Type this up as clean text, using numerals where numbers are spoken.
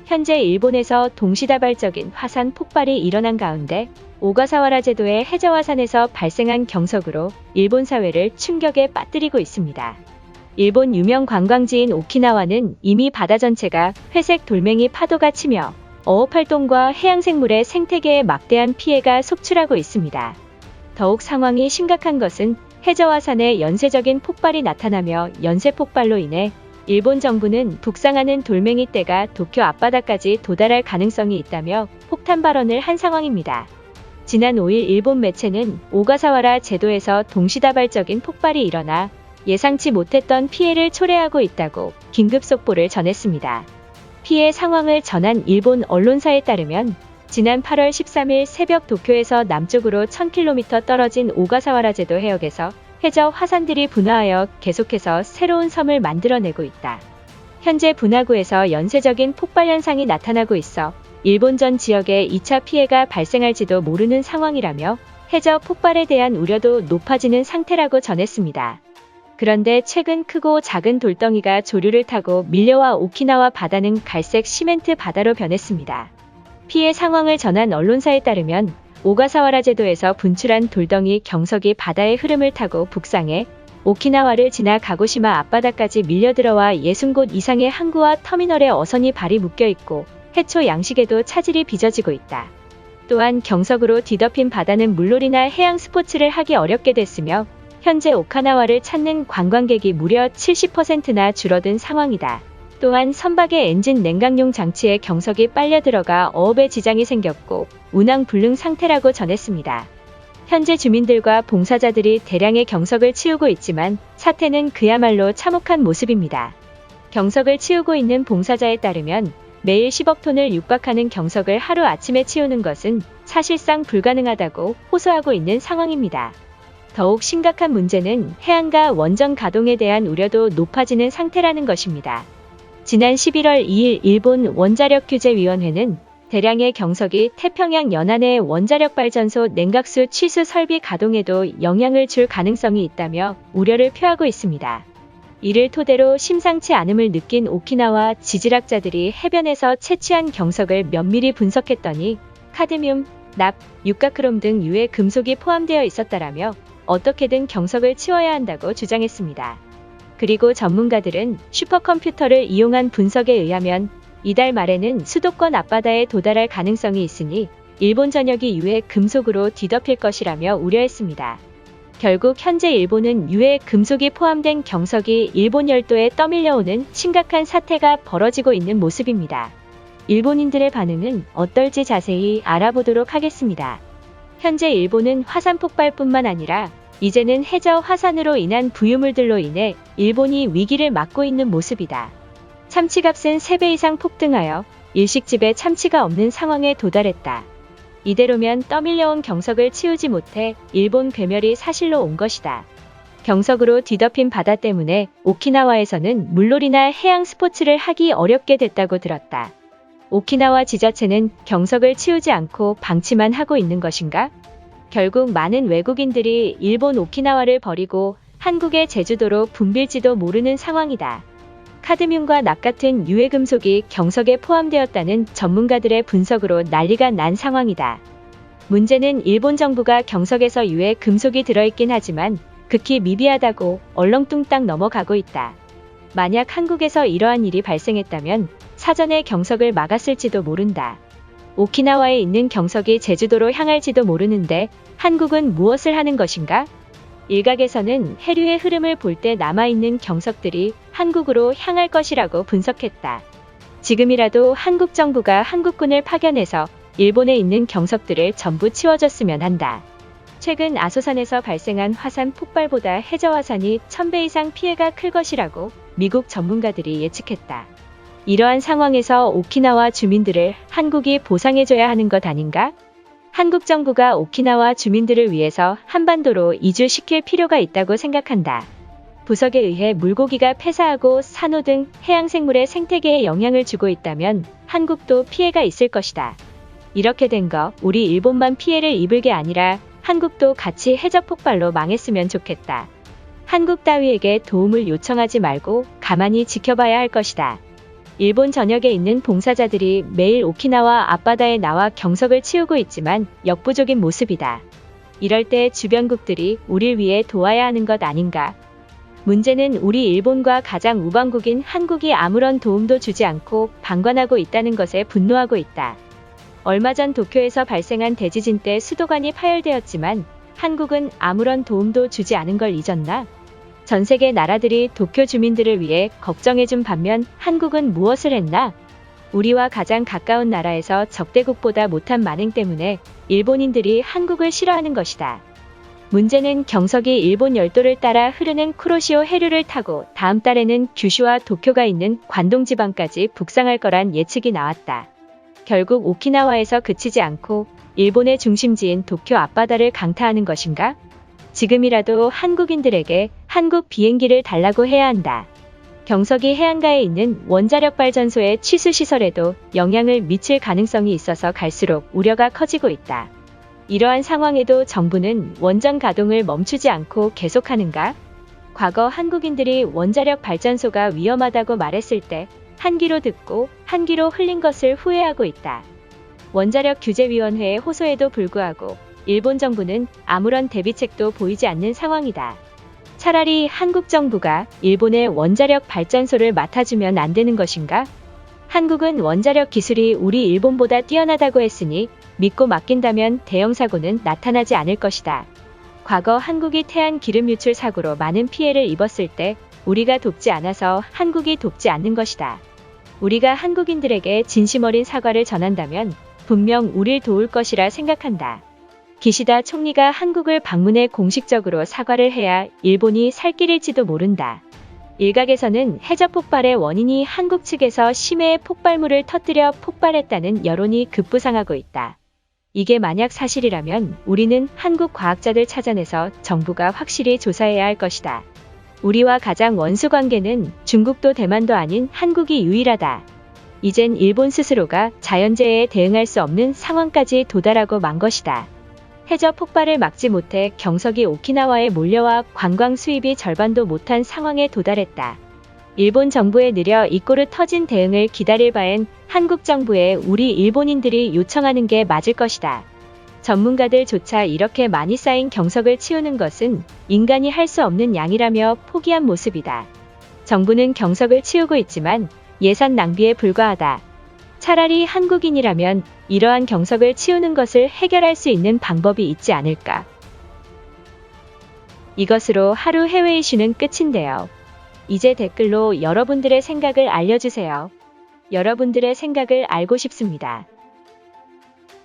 현재 일본에서 동시다발적인 화산 폭발이 일어난 가운데 오가사와라 제도의 해저화산에서 발생한 경석으로 일본 사회를 충격에 빠뜨리고 있습니다. 일본 유명 관광지인 오키나와는 이미 바다 전체가 회색 돌멩이 파도가 치며 어업활동과 해양생물의 생태계에 막대한 피해가 속출하고 있습니다. 더욱 상황이 심각한 것은 해저화산에 연쇄적인 폭발이 나타나며 연쇄 폭발로 인해 일본 정부는 북상하는 돌멩이떼가 도쿄 앞바다까지 도달할 가능성이 있다며 폭탄 발언을 한 상황입니다. 지난 5일 일본 매체는 오가사와라 제도에서 동시다발적인 폭발이 일어나 예상치 못했던 피해를 초래하고 있다고 긴급 속보를 전했습니다. 피해 상황을 전한 일본 언론사에 따르면 지난 8월 13일 새벽 도쿄에서 남쪽으로 1000km 떨어진 오가사와라 제도 해역에서 해저 화산들이 분화하여 계속해서 새로운 섬을 만들어내고 있다. 현재 분화구에서 연쇄적인 폭발 현상이 나타나고 있어 일본 전 지역에 2차 피해가 발생할지도 모르는 상황이라며 해저 폭발에 대한 우려도 높아지는 상태라고 전했습니다. 그런데 최근 크고 작은 돌덩이가 조류를 타고 밀려와 오키나와 바다는 갈색 시멘트 바다로 변했습니다. 피해 상황을 전한 언론사에 따르면 오가사와라 제도에서 분출한 돌덩이 경석이 바다의 흐름을 타고 북상해 오키나와를 지나 가고시마 앞바다까지 밀려들어와 60곳 이상의 항구와 터미널에 어선이 발이 묶여있고 해초 양식에도 차질이 빚어지고 있다. 또한 경석으로 뒤덮인 바다는 물놀이나 해양 스포츠를 하기 어렵게 됐으며 현재 오키나와를 찾는 관광객이 무려 70%나 줄어든 상황이다. 또한 선박의 엔진 냉각용 장치에 경석이 빨려 들어가 어업에 지장이 생겼고 운항 불능 상태라고 전했습니다. 현재 주민들과 봉사자들이 대량의 경석을 치우고 있지만 사태는 그야말로 참혹한 모습입니다. 경석을 치우고 있는 봉사자에 따르면 매일 10억 톤을 육박하는 경석을 하루아침에 치우는 것은 사실상 불가능하다고 호소하고 있는 상황입니다. 더욱 심각한 문제는 해안가 원전 가동에 대한 우려도 높아지는 상태라는 것입니다. 지난 11월 2일 일본 원자력규제위원회는 대량의 경석이 태평양 연안의 원자력 발전소 냉각수 취수 설비 가동에도 영향을 줄 가능성이 있다며 우려를 표하고 있습니다. 이를 토대로 심상치 않음을 느낀 오키나와 지질학자들이 해변에서 채취한 경석을 면밀히 분석했더니 카드뮴, 납, 육가크롬 등 유해 금속이 포함되어 있었다라며 어떻게든 경석을 치워야 한다고 주장했습니다. 그리고 전문가들은 슈퍼컴퓨터를 이용한 분석에 의하면 이달 말에는 수도권 앞바다에 도달할 가능성이 있으니 일본 전역이 유해 금속으로 뒤덮일 것이라며 우려했습니다. 결국 현재 일본은 유해 금속이 포함된 경석이 일본 열도에 떠밀려오는 심각한 사태가 벌어지고 있는 모습입니다. 일본인들의 반응은 어떨지 자세히 알아보도록 하겠습니다. 현재 일본은 화산 폭발뿐만 아니라 이제는 해저 화산으로 인한 부유물들로 인해 일본이 위기를 맞고 있는 모습이다. 참치값은 3배 이상 폭등하여 일식집에 참치가 없는 상황에 도달했다. 이대로면 떠밀려온 경석을 치우지 못해 일본 괴멸이 사실로 온 것이다. 경석으로 뒤덮인 바다 때문에 오키나와에서는 물놀이나 해양 스포츠를 하기 어렵게 됐다고 들었다. 오키나와 지자체는 경석을 치우지 않고 방치만 하고 있는 것인가? 결국 많은 외국인들이 일본 오키나와를 버리고 한국의 제주도로 붐빌지도 모르는 상황이다. 카드뮴과 납 같은 유해 금속이 경석에 포함되었다는 전문가들의 분석으로 난리가 난 상황이다. 문제는 일본 정부가 경석에서 유해 금속이 들어있긴 하지만 극히 미비하다고 얼렁뚱땅 넘어가고 있다. 만약 한국에서 이러한 일이 발생했다면 사전에 경석을 막았을지도 모른다. 오키나와에 있는 경석이 제주도로 향할지도 모르는데 한국은 무엇을 하는 것인가? 일각에서는 해류의 흐름을 볼 때 남아있는 경석들이 한국으로 향할 것이라고 분석했다. 지금이라도 한국 정부가 한국군을 파견해서 일본에 있는 경석들을 전부 치워줬으면 한다. 최근 아소산에서 발생한 화산 폭발보다 해저 화산이 1000배 이상 피해가 클 것이라고 미국 전문가들이 예측했다. 이러한 상황에서 오키나와 주민들을 한국이 보상해줘야 하는 것 아닌가? 한국 정부가 오키나와 주민들을 위해서 한반도로 이주시킬 필요가 있다고 생각한다. 부석에 의해 물고기가 폐사하고 산호 등 해양생물의 생태계에 영향을 주고 있다면 한국도 피해가 있을 것이다. 이렇게 된 거 우리 일본만 피해를 입을 게 아니라 한국도 같이 해저 폭발로 망했으면 좋겠다. 한국 따위에게 도움을 요청하지 말고 가만히 지켜봐야 할 것이다. 일본 전역에 있는 봉사자들이 매일 오키나와 앞바다에 나와 경석을 치우고 있지만 역부족인 모습이다. 이럴 때 주변국들이 우릴 위해 도와야 하는 것 아닌가? 문제는 우리 일본과 가장 우방국인 한국이 아무런 도움도 주지 않고 방관하고 있다는 것에 분노하고 있다. 얼마 전 도쿄에서 발생한 대지진 때 수도관이 파열되었지만 한국은 아무런 도움도 주지 않은 걸 잊었나? 전 세계 나라들이 도쿄 주민들을 위해 걱정해준 반면 한국은 무엇을 했나? 우리와 가장 가까운 나라에서 적대국보다 못한 만행 때문에 일본인들이 한국을 싫어하는 것이다. 문제는 경석이 일본 열도를 따라 흐르는 쿠로시오 해류를 타고 다음 달에는 규슈와 도쿄가 있는 관동 지방까지 북상할 거란 예측이 나왔다. 결국 오키나와에서 그치지 않고 일본의 중심지인 도쿄 앞바다를 강타하는 것인가? 지금이라도 한국인들에게 한국 비행기를 달라고 해야 한다. 경석이 해안가에 있는 원자력 발전소의 취수 시설에도 영향을 미칠 가능성이 있어서 갈수록 우려가 커지고 있다. 이러한 상황에도 정부는 원전 가동을 멈추지 않고 계속하는가? 과거 한국인들이 원자력 발전소가 위험하다고 말했을 때 한 귀로 듣고 한 귀로 흘린 것을 후회하고 있다. 원자력 규제위원회의 호소에도 불구하고 일본 정부는 아무런 대비책도 보이지 않는 상황이다. 차라리 한국 정부가 일본의 원자력 발전소를 맡아주면 안 되는 것인가? 한국은 원자력 기술이 우리 일본보다 뛰어나다고 했으니 믿고 맡긴다면 대형 사고는 나타나지 않을 것이다. 과거 한국이 태안 기름 유출 사고로 많은 피해를 입었을 때 우리가 돕지 않아서 한국이 돕지 않는 것이다. 우리가 한국인들에게 진심 어린 사과를 전한다면 분명 우릴 도울 것이라 생각한다. 기시다 총리가 한국을 방문해 공식적으로 사과를 해야 일본이 살 길일지도 모른다. 일각에서는 해저 폭발의 원인이 한국 측에서 심해의 폭발물을 터뜨려 폭발했다는 여론이 급부상하고 있다. 이게 만약 사실이라면 우리는 한국 과학자들 찾아내서 정부가 확실히 조사해야 할 것이다. 우리와 가장 원수 관계는 중국도 대만도 아닌 한국이 유일하다. 이젠 일본 스스로가 자연재해에 대응할 수 없는 상황까지 도달하고 만 것이다. 해저 폭발을 막지 못해 경석이 오키나와에 몰려와 관광 수입이 절반도 못한 상황에 도달했다. 일본 정부에 느려 이 꼴을 터진 대응을 기다릴 바엔 한국 정부에 우리 일본인들이 요청하는 게 맞을 것이다. 전문가들조차 이렇게 많이 쌓인 경석을 치우는 것은 인간이 할 수 없는 양이라며 포기한 모습이다. 정부는 경석을 치우고 있지만 예산 낭비에 불과하다. 차라리 한국인이라면 이러한 경석을 치우는 것을 해결할 수 있는 방법이 있지 않을까. 이것으로 하루 해외 이슈는 끝인데요. 이제 댓글로 여러분들의 생각을 알려주세요. 여러분들의 생각을 알고 싶습니다.